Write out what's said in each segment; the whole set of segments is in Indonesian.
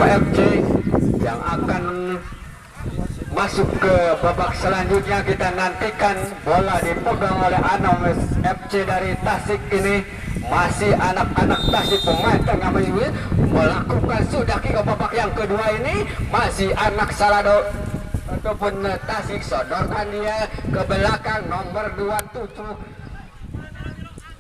FC yang akan masuk ke babak selanjutnya. Kita nantikan bola dipegang oleh Anom FC dari Tasik ini. Masih anak-anak Tasik, pemain tengah melakukan sudah ke babak yang kedua ini. Masih anak Salado ataupun Tasik, sodorkan dia ke belakang nomor 27.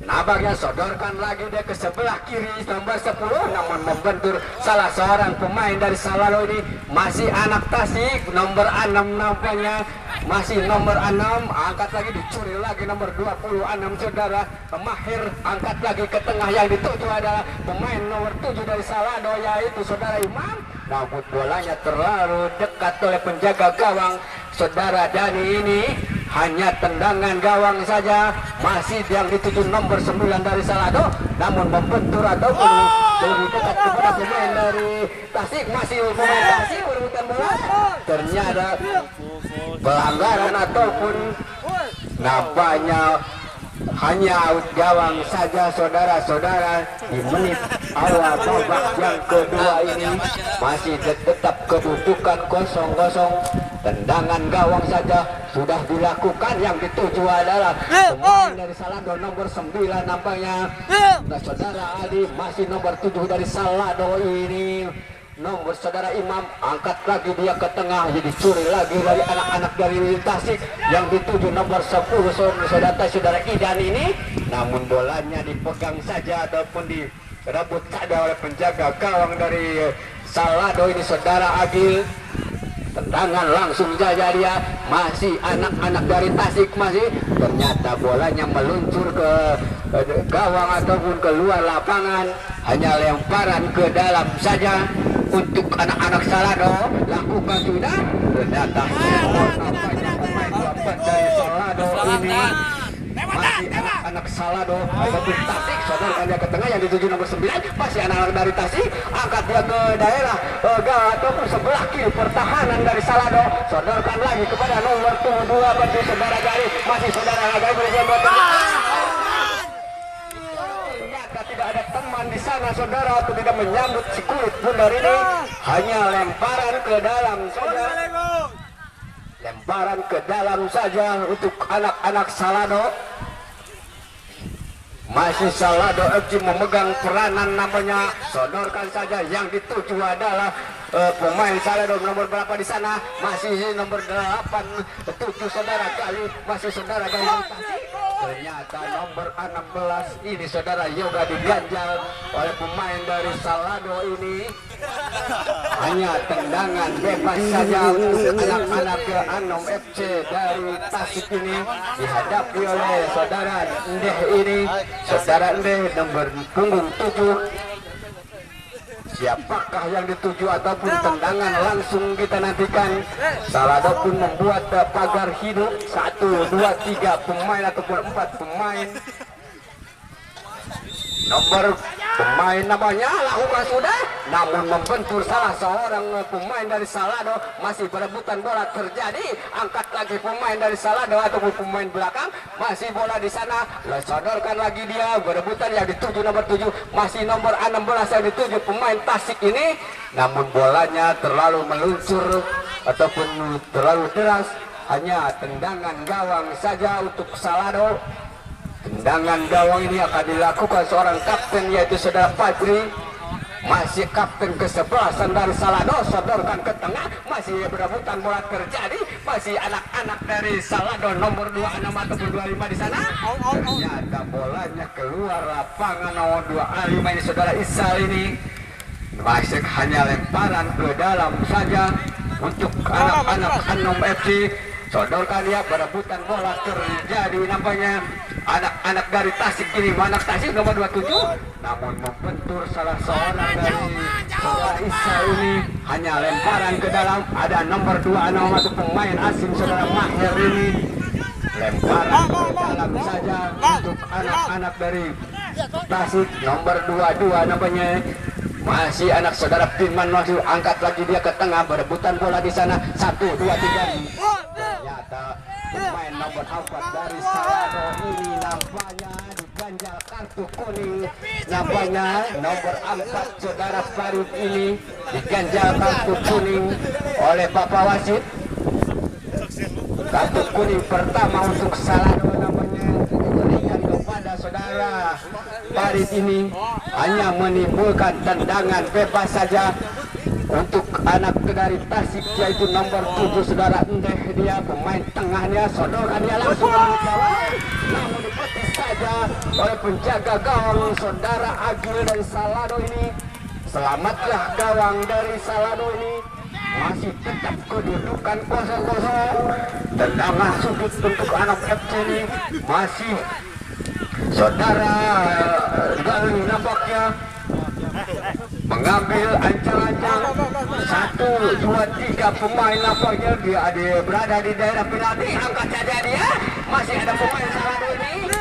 Nampaknya sodorkan lagi dia ke sebelah kiri nomor 10, namun membentur salah seorang pemain dari Salado ini. Masih anak Tasik nomor 6 nampaknya, masih nomor 6, angkat lagi, dicuri lagi nomor 26 saudara Mahir, angkat lagi ke tengah. Yang dituju adalah pemain nomor 7 dari Salado, yaitu saudara Imam. Namun bolanya terlalu dekat oleh penjaga gawang saudara Dani ini. Hanya tendangan gawang saja. Masih yang dituju nomor 9 dari Salado, namun membentur ataupun lebih dekat kepada pemain dari Tasik. Masih pemain Tasik berebutan bola. Ternyata pelanggaran ataupun nampaknya hanya out gawang saja saudara-saudara. Di menit awal babak yang kedua ini masih tetap kedudukan 0-0. Tendangan gawang saja sudah dilakukan. Yang dituju adalah pemain dari Salado nomor 9 nampaknya. Nah, saudara Adi, masih nomor 7 dari Salado ini. Nomor saudara Imam, angkat lagi dia ke tengah, jadi curi lagi dari anak-anak dari Tasik. Yang dituju nomor 10 saudara Idan ini. Namun bolanya dipegang saja ataupun direbut saja oleh penjaga gawang dari Salado ini saudara Agil. Tendangan langsung saja dia. Masih anak-anak dari Tasik masih. Ternyata bolanya meluncur ke gawang ataupun keluar lapangan. Hanya lemparan ke dalam saja untuk anak-anak Salado. Lakukan sudah. Ternyata nampaknya pemain dapat dari Salado ini. Masih anak-anak Salado ataupun Tasik, sodorkan dia ke tengah. Yang dituju nomor 9, masih anak-anak dari Tasik, angkat dia ke daerah ataupun sebelah kiri pertahanan dari Salado. Sodorkan lagi kepada nomor 2 bagi saudara Gari. Masih saudara Gari berjalan ternyata tidak ada teman di sana saudara untuk tidak menyambut si kulit bundar ini. Hanya lemparan ke dalam saja. Lemparan ke dalam saja untuk anak-anak Salado. Masih Salado FC memegang peranan namanya. Sodorkan saja. Yang dituju adalah pemain Salado nomor berapa di sana? Masih nomor 8, 7 saudara Kali. Masih saudara Kali. Ternyata nomor 16 ini saudara Yoga diganjal oleh pemain dari Salado ini. Hanya tendangan bebas saja untuk anak-anak Anom FC dari Tasik ini. Dihadapi oleh saudara Ndeh ini. Saudara Ndeh nomor punggung 7. Siapakah yang dituju ataupun tendangan langsung kita nantikan. Salado pun membuat pagar hidup 1, 2, 3 pemain ataupun 4 pemain. Nomor pemain namanya lakukan sudah, namun membentur salah seorang pemain dari Salado. Masih berebutan bola terjadi. Angkat lagi pemain dari Salado ataupun pemain belakang. Masih bola di sana. Sodorkan lagi dia berebutan. Yang dituju nomor 7, masih nomor 16 yang dituju pemain Tasik ini. Namun bolanya terlalu meluncur ataupun terlalu deras. Hanya tendangan gawang saja untuk Salado. Tendangan gawang ini akan dilakukan seorang kapten, yaitu saudara Fadri. Masih kapten ke-11 dari Salado. Sodorkan ke tengah. Masih berebutan bola terjadi. Masih anak-anak dari Salado nomor 26 ataupun 25 di sana. Ternyata bolanya keluar lapangan nomor 25 ini saudara Isal ini. Masih hanya lemparan ke dalam saja untuk anak-anak Anom FC. Sodorkan dia berebutan bola terjadi nampaknya. Anak-anak dari Tasik ini, anak Tasik nomor 27, namun membentur salah seorang dari saudara Isa ini. Hanya lemparan ke dalam. Ada nomor 26 atau pemain asing saudara Mahir ini. Lemparan ke dalam saja untuk anak-anak dari Tasik nomor 22 namanya. Masih anak saudara Firman masih angkat lagi dia ke tengah, berebutan bola di sana. 1, 2, 3. Ternyata pemain nomor 4 dari Salado ini nampaknya diganjal kartu kuning nampaknya nomor 4 saudara Farid ini diganjal kartu kuning oleh Bapak Wasit. Kartu kuning pertama untuk Salado namanya diberikan kepada saudara Farid ini, hanya menimbulkan tendangan bebas saja untuk anak dari Tasik, yaitu nomor 7 saudara Endeh. Dia pemain tengahnya, sodoran dia langsung namun dipetis saja oleh penjaga gawang saudara Agil dari Salado ini. Selamatlah gawang dari Salado ini, masih tetap kedudukan 0-0. Tendangan sudut untuk anak FC ini masih saudara Gali nampaknya mengambil ancang-ancang 1, 2, 3 pemain nampaknya dia berada di daerah penalti. Angkat saja dia, masih ada pemain Salado ini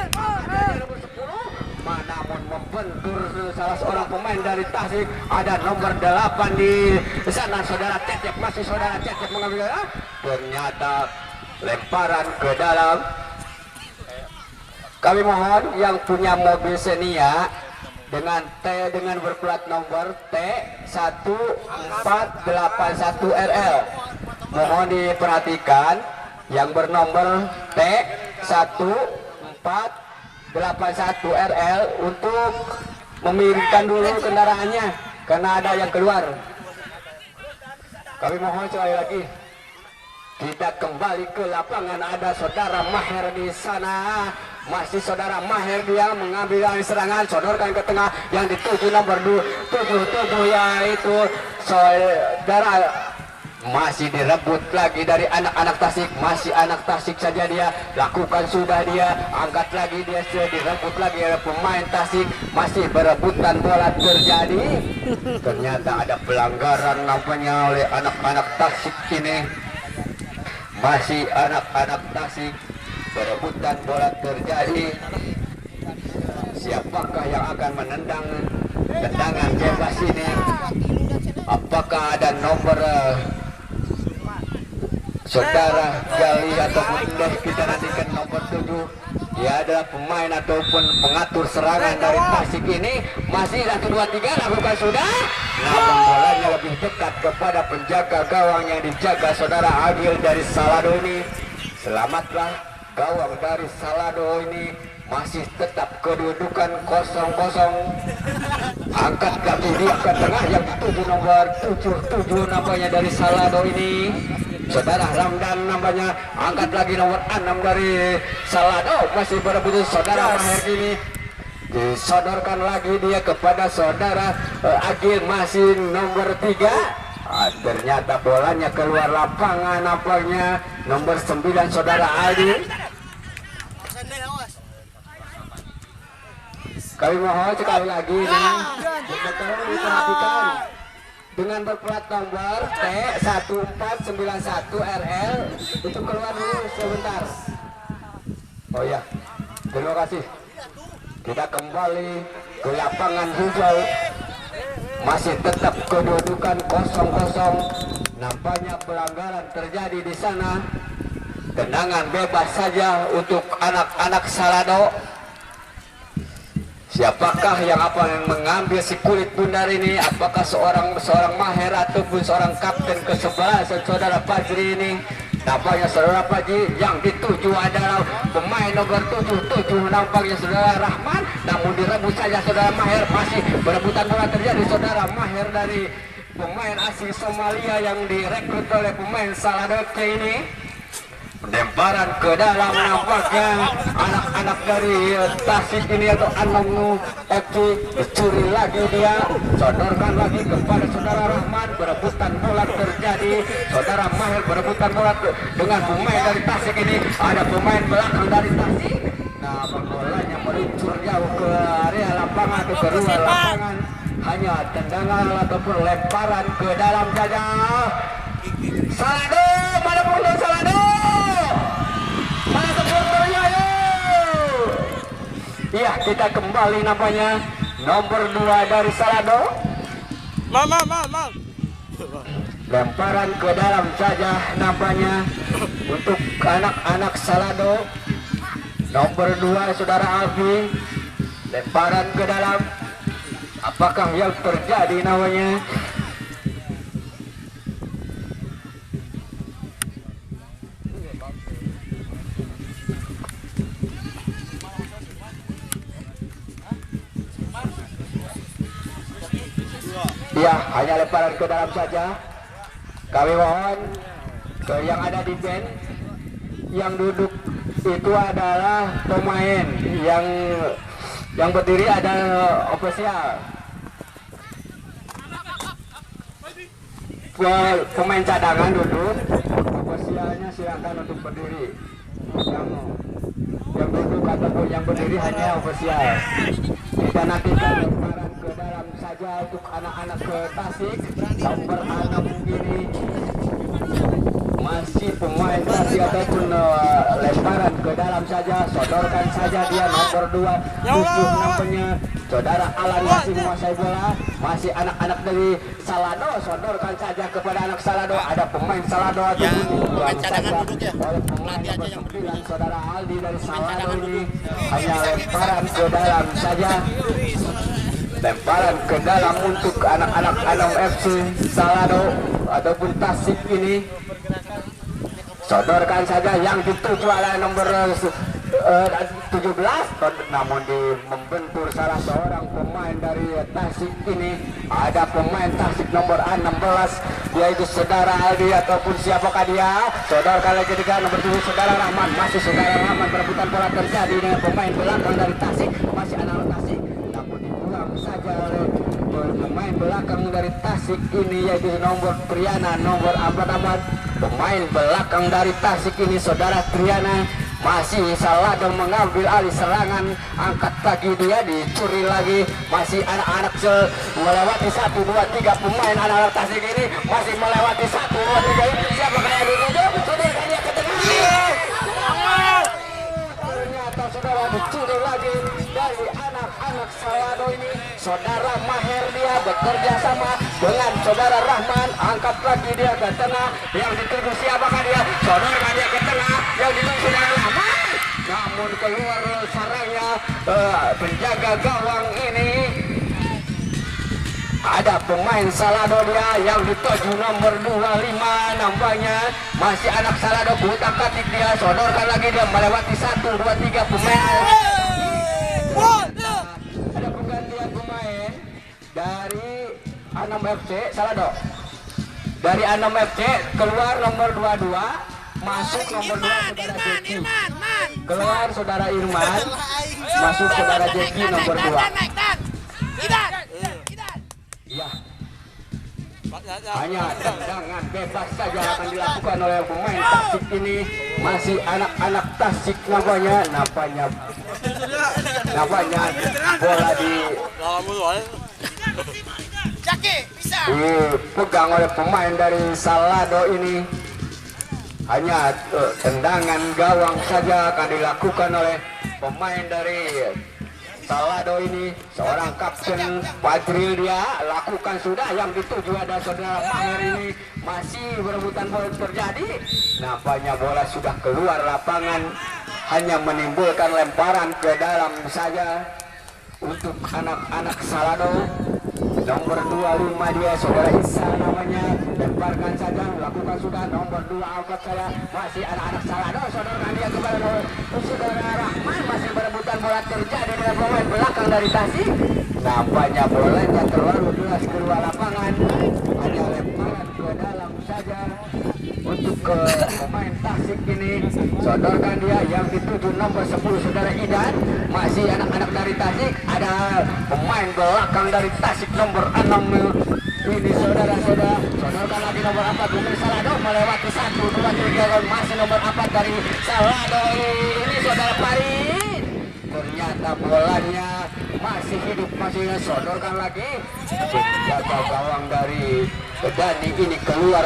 namun membentur salah seorang pemain dari Tasik. Ada nomor 8 di sana saudara Cecep, masih saudara Cecep mengambil, ternyata lemparan ke dalam. Kami mohon yang punya mobil Xenia dengan berplat nomor T1481RL mohon diperhatikan, yang bernomor T1481RL untuk memiringkan dulu kendaraannya karena ada yang keluar. Kami mohon sekali lagi, kita kembali ke lapangan. Ada saudara Maher di sana, masih saudara Maher, dia mengambil serangan, sodorkan ke tengah yang dituju nomor 77 yaitu saudara, masih direbut lagi dari anak-anak Tasik, masih anak Tasik saja dia lakukan, sudah dia angkat lagi, dia sudah direbut lagi oleh pemain Tasik, masih berebutan bola terjadi. Ternyata ada pelanggaran nampaknya oleh anak-anak Tasik ini. Masih anak-anak Tasik, berebutan bola terjadi. Siapakah yang akan menendang tendangan bebas ini? Apakah ada nomor saudara Gali ataupun Deh? Kita nantikan nomor 7. Dia adalah pemain ataupun pengatur serangan dari Tasik ini. Masih 1, 2, 3 lakukan sudah, namun bolanya lebih dekat kepada penjaga gawang yang dijaga saudara Agil dari Salado ini. Selamatlah gawang dari Salado ini, masih tetap kedudukan 0-0. Angkat kaki dia ke tengah yang dituju nomor 77 nampaknya dari Salado ini, saudara Ramdan namanya. Angkat lagi nomor 6 dari Salado, masih berebut saudara Maher ini. Disodorkan lagi dia kepada saudara Agil, masih nomor 3. Ternyata bolanya keluar lapangan nampaknya, nomor 9 saudara Agil. Kami mohon sekali lagi nih, tolong diperhatikan dengan berplat nomor T1491RL itu keluar dulu sebentar. Oh ya, terima kasih. Kita kembali ke lapangan hijau, masih tetap kedudukan 0-0. Nampaknya pelanggaran terjadi di sana. Tendangan bebas saja untuk anak-anak Salado. Siapakah yang mengambil si kulit bundar ini? Apakah seorang Maher ataupun seorang kapten ke-11 saudara Fajri ini? Nampaknya saudara Fajri yang dituju adalah pemain nomor 77 nampaknya saudara Rahman, namun direbut saja saudara Maher. Masih berebutan bola terjadi saudara Maher dari pemain asing Somalia yang direkrut oleh pemain Salado ini. Lemparan ke dalam, nampaknya anak-anak dari Tasik ini atau Anong FC dicuri lagi, dia sodorkan lagi kepada saudara Rahman. Berebutan bola terjadi, saudara Maher berebutan bola dengan pemain dari Tasik ini. Ada pemain belakang dari Tasik, nah bolanya meluncur jauh ke area lapangan atau ke luar lapangan. Hanya tendangan ataupun lemparan ke dalam saja. Salado, mana bola Salado? Mana supporternya, yuk? Iya, kita kembali nampaknya nomor 2 dari Salado. Mam. Lemparan ke dalam saja nampaknya untuk anak-anak Salado. Nomor 2 saudara Alfi lemparan ke dalam. Apakah yang terjadi namanya? Ya, hanya lemparan ke dalam saja. Kami mohon ke yang ada di band, yang duduk itu adalah pemain, yang berdiri ada ofisial. Pemain cadangan duduk, ofisialnya silakan untuk berdiri. Yang duduk ataupun yang berdiri hanya ofisial. Kita nantikan lemparan ke dalam saja untuk anak-anak ke Tasik. Nomor 6 ini masih pemain Tasik ataupun lemparan ke dalam saja. Sodorkan saja dia nomor 2 tujuh namanya saudara Alan masih menguasai bola. Masih anak-anak dari Salado, sodorkan saja kepada anak Salado. Ada pemain Salado ataupun pemain cadangan duduk ya. oleh pemain Pelatih aja yang nomor 9 saudara Aldi dari Salado ini hanya lemparan ke dalam saja. Lemparan ke dalam untuk anak-anak Anom FC Salado ataupun Tasik ini. Sodorkan saja yang dituju oleh nomor 17, namun membentur salah seorang pemain dari Tasik ini. Ada pemain Tasik nomor 16, yaitu saudara Aldi ataupun siapakah dia. Sodorkan lagi ketiga nomor 7 saudara Rahman. Masih saudara Rahman berebutan bola terjadi dengan pemain belakang dari Tasik. Masih anak Tasik, namun dibuang saja oleh pemain belakang dari Tasik ini, yaitu nomor Triana, nomor Ahmad. Pemain belakang dari Tasik ini saudara Triana. Masih Salado mengambil alih serangan, angkat lagi dia, dicuri lagi. Masih anak-anak melewati 1, 2, 3 pemain anak-anak Tasik ini masih melewati 1, 2, 3 ini. Siapa yang dituju? Sudah dia ke tengah. Ternyata saudara dicuri lagi dari anak-anak Salado ini. Saudara Maher dia bekerja sama dengan saudara Rahman, angkat lagi dia ke tengah. Yang dituju siapakah dia? Saudara dia ke tengah, yang dituju saudara Rahman. Namun keluar sarangnya penjaga gawang ini. Ada pemain Salado dia yang dituju nomor 25 nampaknya. Masih anak Salado, kutak-katik dia, sodorkan lagi dia melewati 1, 2, 3 pemain. Ada penggantian pemain dari Anom FC Salado. Dari Anom FC keluar nomor 22, masuk nomor 2 saudara Jeki. Keluar saudara Irman, masuk saudara Jeki nomor 2. Ya, hanya tendangan bebas saja akan dilakukan oleh pemain Tasik ini. Masih anak-anak Tasik nampaknya bola dipegang oleh pemain dari Salado ini. Hanya tendangan gawang saja akan dilakukan oleh pemain dari Salado ini. Seorang kapten Padril dia lakukan sudah, yang dituju ada saudara Maher ini. Masih berebutan bola terjadi, nampaknya bola sudah keluar lapangan, hanya menimbulkan lemparan ke dalam saja untuk anak-anak Salado. Nomor 25 dia saudara Isa namanya, lemparkan saja, lakukan sudah. Nomor 2 angkat saya, masih anak-anak Salado, sodorkan dia kepada saudara Rahman. Masih berebutan bola terjadi dengan pemain belakang dari Tasik. Nampaknya bolanya terlalu jelas keluar lapangan, hanya lemparan ke dalam saja untuk ke pemain Tasik ini. Sodorkan dia yang dituju nomor 10 saudara Idan. Masih anak-anak dari Tasik, ada pemain belakang dari Tasik nomor 6 ini saudara-saudara. Sodorkan lagi nomor 4 pemain Salado, melewati 1, 2, 3. Masih nomor 4 dari Salado ini saudara Farid. Ternyata bolanya masih hidup, masih sodorkan lagi. Penjaga gawang dari Dani ini keluar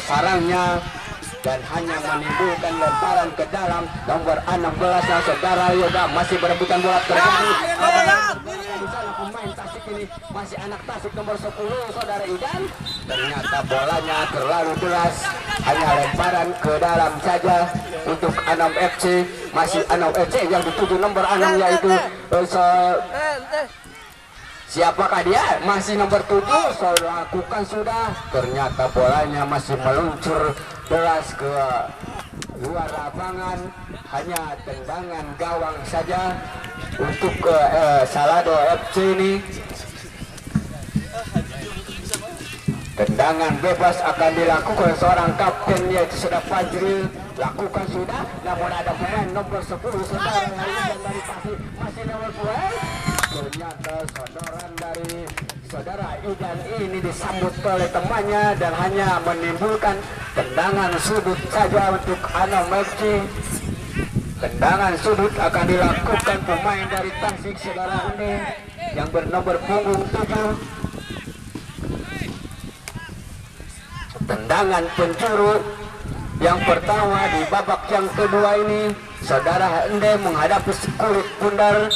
sarangnya dan hanya menimbulkan lemparan ke dalam. Nomor 16 saudara Yoga masih berebutan bola terjadi. Di sana pemain Tasik ini masih anak Tasik nomor 10 saudara Idan. Ternyata bolanya terlalu deras hanya lemparan ke dalam saja untuk Anam FC. Masih Anam FC yang dituju nomor 6 yaitu siapakah dia? Masih nomor 7. Lakukan sudah, ternyata bolanya masih meluncur deras ke luar lapangan. Hanya tendangan gawang saja untuk Salado FC ini. Tendangan bebas akan dilakukan seorang kapten yaitu sudah Fajril. Lakukan sudah, namun ada pemain nomor 10 saudara dari Tasik masih nomor 2. Ternyata sodoran dari saudara Idan ini disambut oleh temannya dan hanya menimbulkan tendangan sudut saja untuk Anam FC. Tendangan sudut akan dilakukan pemain dari Tasik saudara ini yang bernomor punggung 7. Tendangan penjuru yang pertama di babak yang kedua ini, saudara Ende menghadapi kulit bundar.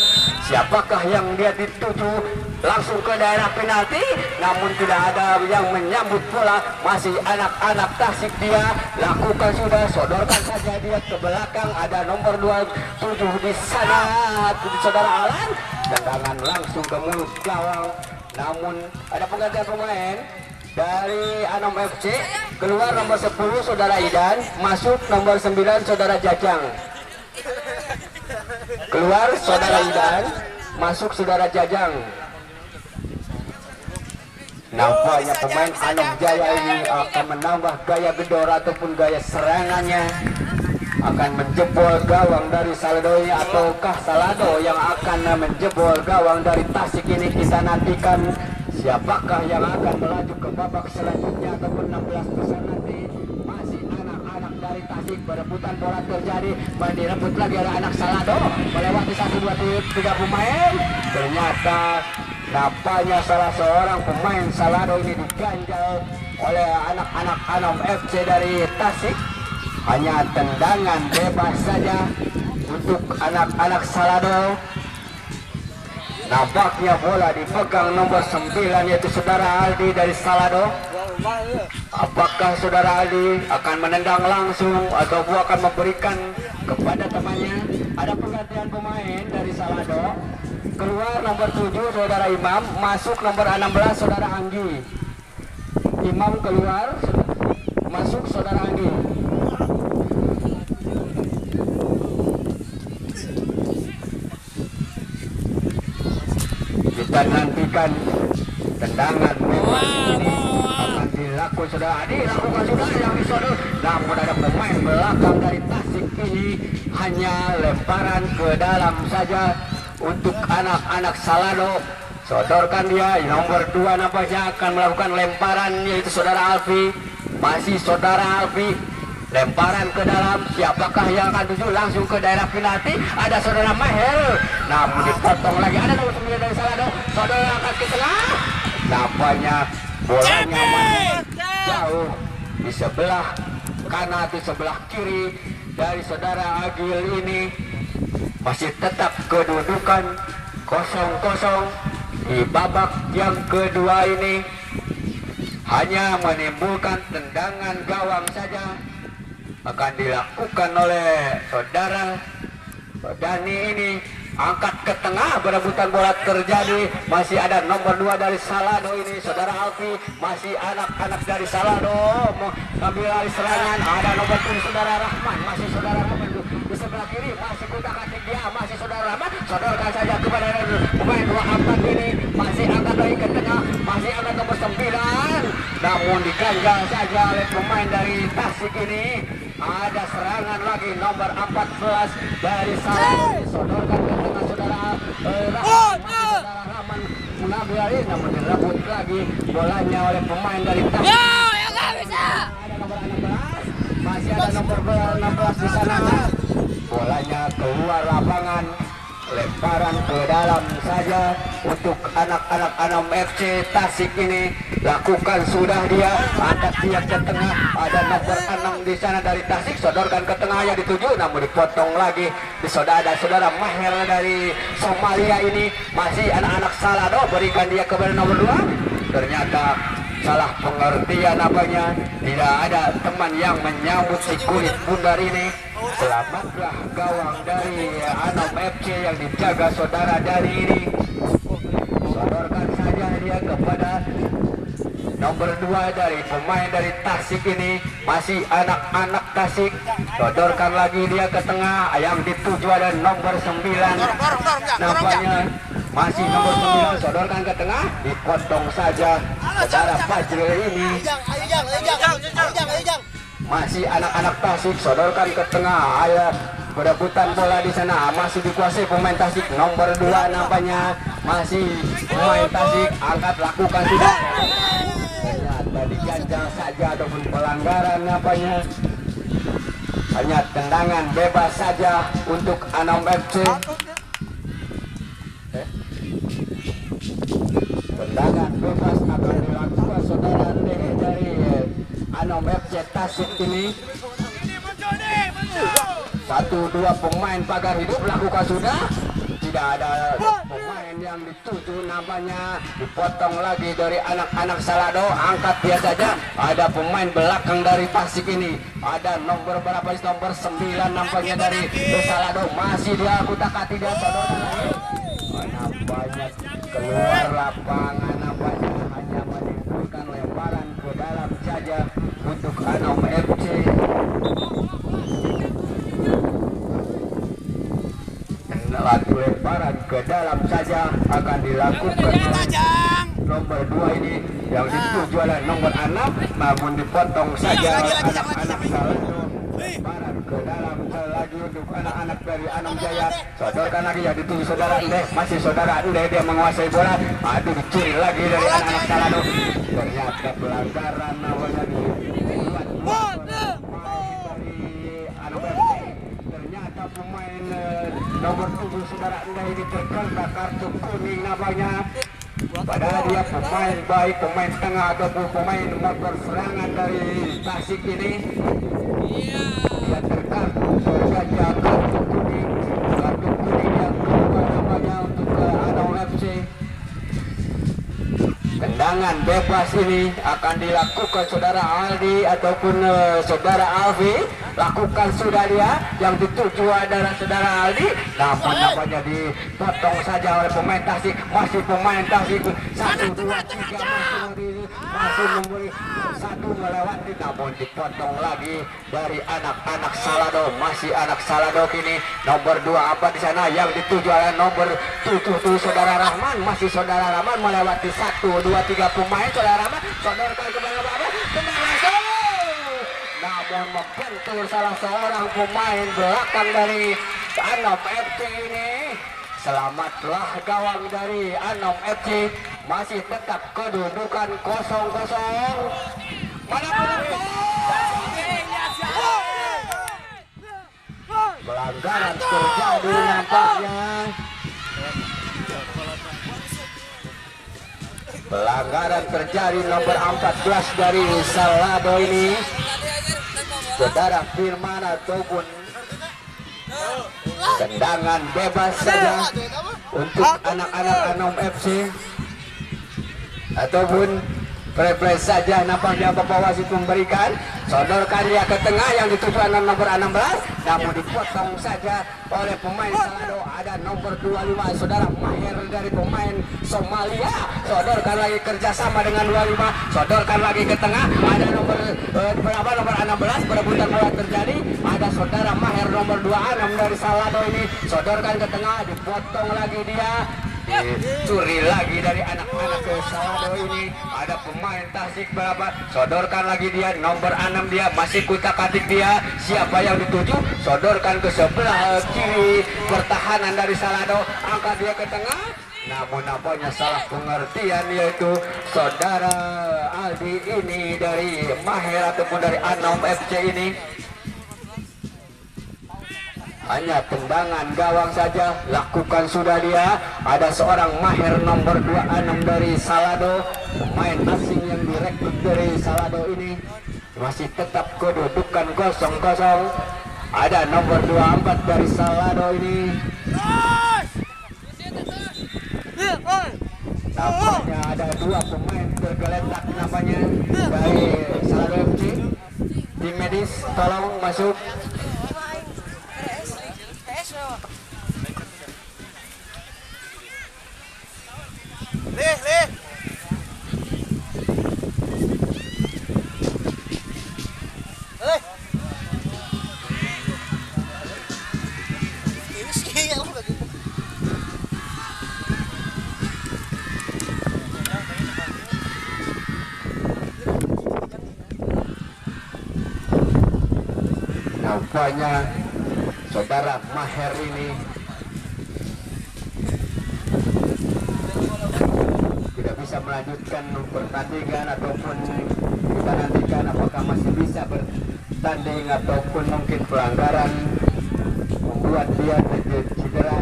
Siapakah yang dia dituju? Langsung ke daerah penalti, namun tidak ada yang menyambut bola. Masih anak-anak Tasik dia. Lakukan sudah, sodorkan saja dia ke belakang. Ada nomor 27 di sana, saudara Alan. Tendangan langsung ke mulut gawang. Namun ada penggantian pemain. Dari Anam FC keluar nomor 10 saudara Idan, masuk nomor 9 saudara Jajang. Keluar saudara Idan, masuk saudara Jajang. Nampaknya pemain Anam Jaya ini akan menambah gaya gedor ataupun gaya serangannya, akan menjebol gawang dari Salado ini, ataukah Salado yang akan menjebol gawang dari Tasik ini? Kita nantikan siapakah yang akan melaju ke babak selanjutnya ataupun 16 besar nanti. Masih anak-anak dari Tasik, berebutan bola terjadi, direbut lagi oleh anak Salado, melewati 1, 2, 3 pemain. Ternyata nampaknya salah seorang pemain Salado ini diganjal oleh anak-anak Anam FC dari Tasik. Hanya tendangan bebas saja untuk anak-anak Salado. Nampaknya bola dipegang nomor 9 yaitu saudara Aldi dari Salado. Apakah saudara Aldi akan menendang langsung atau akan memberikan kepada temannya? Ada penggantian pemain dari Salado. Keluar nomor 7 saudara Imam, masuk nomor 16 saudara Anggi. Imam keluar, masuk saudara Anggi. Kita nantikan tendangan bebas ini akan dilakukan saudara Adi, lakukan sudah yang disodor. Namun ada pemain belakang dari Tasik ini, hanya lemparan ke dalam saja untuk anak-anak Salado. Sodorkan dia, nomor 2 nampaknya akan melakukan lemparan yaitu saudara Alfi. Masih saudara Alfi, lemparan ke dalam. Siapakah yang akan tuju langsung ke daerah penalti? Ada saudara Mahel, namun dipotong lagi. Ada nomor 9 dari Salado, saudara angkat ke tengah. Nampaknya bolanya masih jauh di sebelah kanan, di sebelah kiri dari saudara Agil ini. Masih tetap kedudukan 0-0 di babak yang kedua ini. Hanya menimbulkan tendangan gawang saja akan dilakukan oleh saudara Dani ini. Angkat ke tengah, berebutan bola terjadi. Masih ada nomor 2 dari Salado ini, saudara Alfi. Masih anak-anak dari Salado mengambil alih serangan. Ada nomor 7 saudara Rahman, masih saudara Rahman di sebelah kiri. Masih kutak-atik dia, masih saudara Rahman. Sodorkan saja kepada pemain 24 ini. Masih angkat lagi ke tengah, masih angkat nomor 9. Namun diganjal saja oleh pemain dari Tasik ini. Ada serangan lagi nomor 14 dari Salado. Sodorkan ke tengah saudara Rahman mengambil alih, namun direbut lagi bolanya oleh pemain dari Tasik. Ada nomor 16, masih ada nomor 16 di sana. Bolanya keluar lapangan, lemparan ke dalam saja untuk anak-anak Anam FC Tasik ini. Lakukan sudah dia, angkat dia ke tengah. Ada nomor 6 di sana dari Tasik, sodorkan ke tengah yang dituju, namun dipotong lagi di saudara Maher dari Somalia ini. Masih anak-anak Salado, berikan dia kepada nomor 2. Ternyata salah pengertian apanya, tidak ada teman yang menyambut si kulit bundar ini. Selamatlah gawang dari Anom FC yang dijaga saudara dari ini. Sodorkan saja dia kepada nomor 2 dari pemain dari Tasik ini, masih anak-anak Tasik. Sodorkan lagi dia ke tengah, yang dituju ada nomor 9 nampaknya, masih nomor 9. Sodorkan ke tengah, dipotong saja saudara Fajril ini. Masih anak-anak Tasik, sodorkan ke tengah, ayat berebutan bola di sana, masih dikuasai pemain Tasik. Nomor 2 nampaknya masih pemain Tasik, angkat lakukan sudah. Ternyata diganjal saja ataupun pelanggaran apanya. Hanya tendangan bebas saja untuk Anom FC. Tendangan bebas akan dilakukan saudara dari Anom FC Tasik ini. 1-2 pemain pagar hidup lakukan sudah. Tidak ada pemain yang dituju nampaknya, dipotong lagi dari anak-anak Salado. Angkat dia saja, ada pemain belakang dari Tasik ini, ada nomor berapa, nomor 9 nampaknya dari Salado. Masih dia kutak-atik dia saudara, nampaknya keluar lapangan, nampaknya hanya menimbulkan lemparan ke dalam saja untuk Anom FC. Lagi lemparan ke dalam saja akan dilakukan nomor 2 ini, yang dituju adalah nomor 6, namun dipotong saja anak-anak Salado. Lemparan ke dalam lagi untuk anak-anak dari Anom Jaya. Sodorkan lagi yang dituju saudara Ende, masih saudara Ende, dia menguasai bola. Aduh, dicuri lagi dari anak-anak Salado. Ternyata pelanggaran namanya dibuat dari Anom FC. Ternyata pemain nomor 7 saudara Anda ini terkena kartu kuning namanya. Padahal dia pemain baik, pemain tengah ataupun pemain motor serangan dari Tasik ini. Dia terkartu saja kartu kuning yang kedua namanya untuk Anom FC. Tendangan bebas ini akan dilakukan saudara Aldi ataupun saudara Alfi. Lakukan sudah dia, yang dituju adalah saudara Aldi, namun namanya dipotong saja oleh pemain Tasik. Masih pemain Tasik 1, 2, 3 masih memberi 1 melewati, namun dipotong lagi dari anak-anak Salado. Masih anak Salado kini, nomor 2 apa di sana, yang dituju adalah nomor 7 saudara Rahman. Masih saudara Rahman melewati 1, 2, 3 pemain saudara Rahman. Sodorkan ke bawah, namun membentur salah seorang pemain belakang dari Anom FC ini. Selamatlah gawang dari Anom FC, masih tetap kedudukan 0-0. Mana pelanggaran terjadi nampaknya. Pelanggaran terjadi nomor 14 dari Salado ini, saudara Firman ataupun tendangan bebas saja untuk anak-anak Anom FC ataupun play saja nampaknya Bapak wasit memberikan. Sodorkan dia ke tengah, yang dituju nomor 16, namun dipotong saja oleh pemain Salado. Ada nomor 25 saudara Maher dari pemain Somalia. Sodorkan lagi kerjasama dengan 25, sodorkan lagi ke tengah, ada nomor berapa, nomor 16, perebutan bola terjadi. Ada saudara Maher nomor 26 dari Salado ini, sodorkan ke tengah, dipotong lagi dia. Dicuri lagi dari anak-anak ke Salado ini. Ada pemain Tasik berapa, sodorkan lagi dia, nomor 6 dia, masih kutak-atik dia. Siapa yang dituju, sodorkan ke sebelah kiri pertahanan dari Salado, angkat dia ke tengah. Namun nampaknya salah pengertian, yaitu saudara Aldi ini dari Maher ataupun dari Anom FC ini. Hanya tendangan gawang saja, lakukan sudah dia. Ada seorang Maher nomor 26 dari Salado, pemain asing yang direkrut dari Salado ini. Masih tetap kedudukan 0-0. Ada nomor 24 dari Salado ini. Nampaknya ada dua pemain tergeletak namanya dari Salado FC. Tim medis tolong masuk. Lih. Nampaknya saudara Maher ini tidak bisa melanjutkan pertandingan, ataupun kita nantikan apakah masih bisa bertanding ataupun mungkin pelanggaran membuat dia cedera.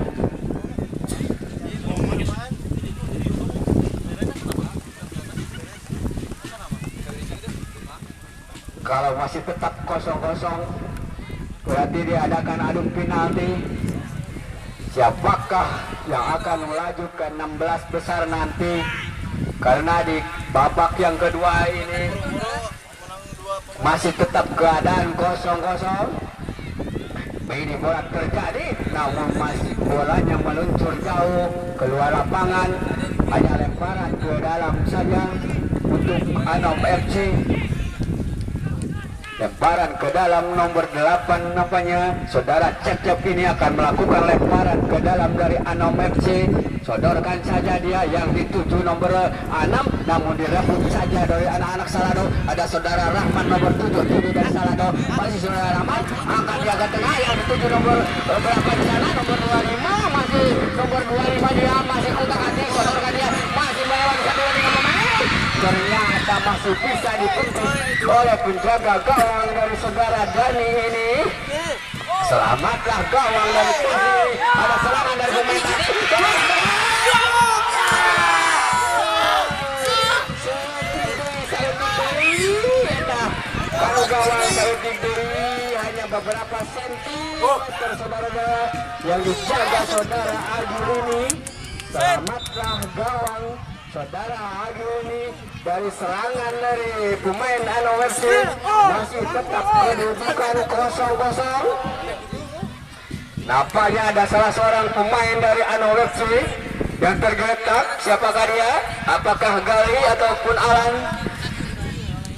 Kalau masih tetap 0-0 berarti diadakan adu penalti. Siapakah yang akan melaju ke 16 besar nanti? Karena di babak yang kedua ini masih tetap keadaan 0-0. Ini bola terjadi, namun masih bolanya meluncur jauh keluar lapangan, hanya lemparan ke dalam saja untuk Anom FC. Lemparan ke dalam nomor 8 namanya saudara Cecep ini akan melakukan lemparan ke dalam dari Anom FC. Sodorkan saja dia yang dituju nomor 6, namun direbut saja dari anak-anak Salado. Ada saudara Rahman nomor 7 dari Salado, masih saudara Rahman angkat dia ke tengah yang dituju nomor berapa di sana, nomor 25, masih nomor 25 dia masih kutak-atik, sodorkan dia masih melewati satu dengan pemain. Ternyata masih bisa dipungut oleh penjaga gawang dari saudara Dani ini. Selamatlah gawang dari Tasik. Ada serangan dari pemain Tasik. Kalau gawang Celtic diri hanya beberapa sentimeter saudara yang dijaga saudara Agil ini. Selamatlah gawang saudara Agil ini dari serangan dari pemain Anom FC. Masih tetap kedudukan 0-0. Nampaknya ada salah seorang pemain dari Anom FC yang tergeletak. Siapakah dia? Apakah Gali ataupun Alan?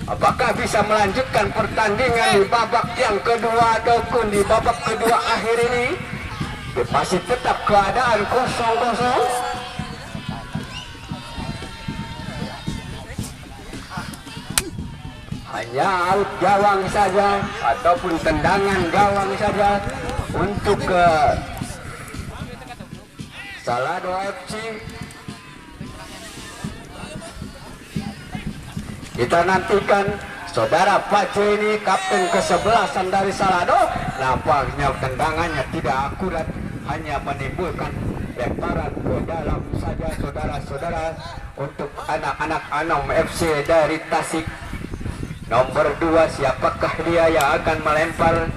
Apakah bisa melanjutkan pertandingan di babak yang kedua ataupun di babak kedua akhir ini? Masih tetap keadaan 0-0. Hanya out gawang saja ataupun tendangan gawang saja untuk ke Salado FC. Kita nantikan saudara Pace ini kapten ke-11 dari Salado. Nampaknya tendangannya tidak akurat, hanya menimbulkan lemparan ke dalam saja saudara-saudara untuk anak-anak Anom FC dari Tasik. Nomor 2, siapakah dia yang akan melempar?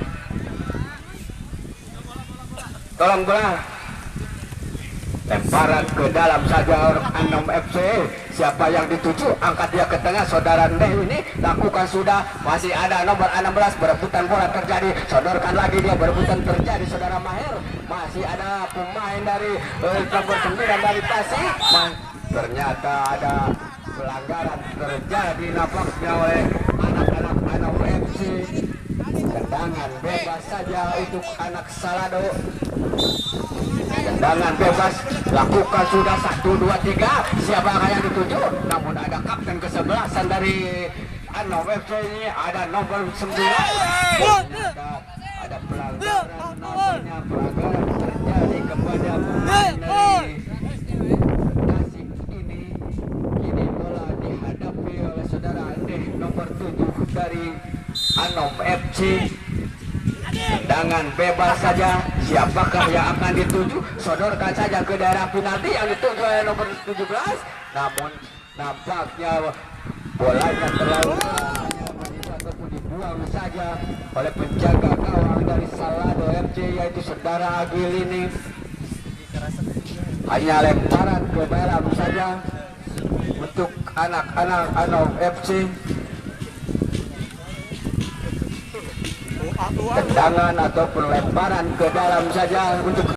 Tolong bola. Lemparan ke dalam saja orang Anom FC. Siapa yang dituju? Angkat dia ke tengah. Saudara Ndeh ini lakukan sudah. Masih ada nomor 16. Berebutan bola terjadi. Sodorkan lagi dia. Berebutan terjadi saudara Maher. Masih ada pemain dari nomor 9 dari Tasik. Ternyata ada pelanggaran terjadi nampaknya oleh anak-anak Anom FC. Tendangan bebas saja untuk anak Salado. Tendangan bebas lakukan sudah 1, 2, 3. Siapa yang dituju? Namun ada kapten ke-11 dari Anom FC ini, ada nomor 9. Ada pelanggaran, namanya pelanggaran terjadi kepada pemain dari Tasik ini. Ini bola dihadapi oleh saudara Andeh nomor 7 dari Anom FC. Tendangan bebas saja. Siapakah yang akan dituju? Sodorkan saja ke daerah penalti yang dituju oleh nomor 17. Namun nampaknya bolanya terlalu ataupun dibuang saja oleh penjaga gawang dari Salado FC, yaitu saudara Agil ini. hanya lemparan ke dalam saja untuk anak-anak Anom FC. Tendangan ataupun lemparan ke dalam saja untuk